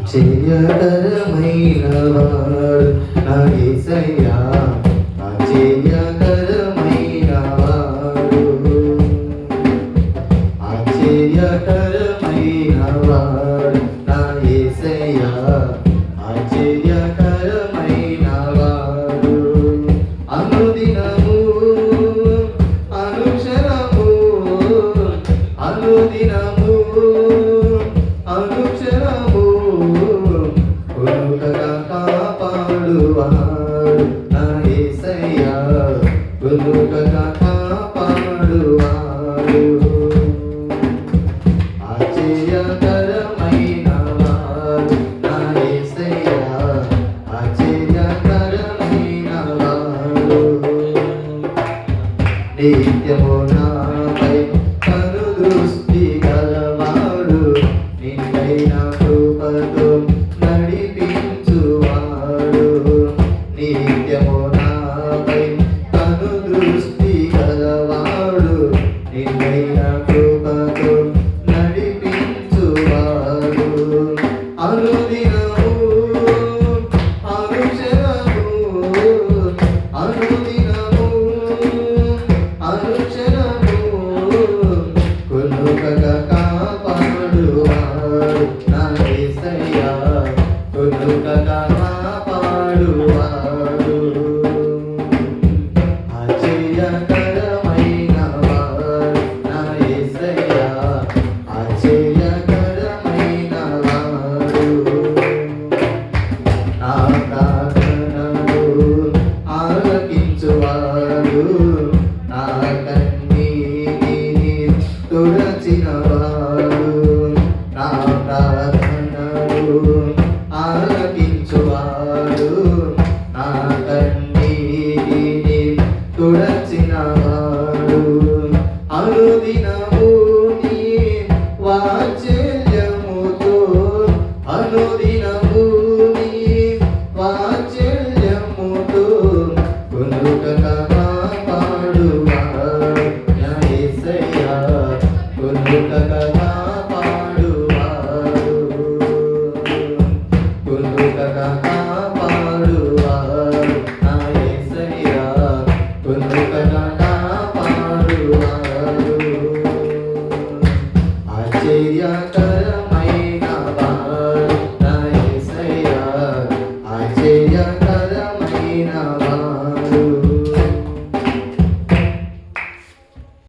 ఆశ్చర్యకరమైన వాడు నా యేసయ్యా, ఆశ్చర్యకరమైన వాడు, ఆశ్చర్యకరమైన వాడు నా యేసయ్యా, ఆశ్చర్యకరమైన వాడు. అనుదినము అనుక్షరము అనుదినము అనుక్షరము కొనుకగా కాపాడువాడు నా యేసయ్యా, కొనుకగా కాపాడువాడు. ఆశ్చర్యకరమైన వాడు నా యేసయ్యా, ఆశ్చర్యకరమైన వాడు. నిత్యము నాపై కను దృష్టి గలవాడు, నిన్నైన కృపతో నడిపించువాడు. నిత్యము నాపై కను దృష్టి గలవాడు, నిన్నైన కృపతో నడిపించువాడు. అనుదినము అనుక్షరము అనుదినము అనుక్షరము కొనుకగా కాపాడువాడు నా యేసయ్యా, కొనుకగా కాపాడువాడు. ఆశ్చర్యకరమైన వాడు నా యేసయ్యా, ఆశ్చర్యకరమైన వాడు. నా ప్రార్థనలు ఆలకించువాడు, నా కన్నీటిని తుడచినవాడు. నా ప్రార్థనలు ఆలకించువాడు, నా కన్నీటిని తుడచినవాడు. అనుదినము నీ వాత్సల్యముతో అనుదినము నీ వాత్సల్యముతో కొనుకగా కాపాడువాడు నా యేసయ్యా, కొనుకగా కాపాడువాడు, కొనుకగా కాపాడువాడు నా యేసయ్యా, కొనుకగా కాపాడువాడు. ఆశ్చర్యకరమైన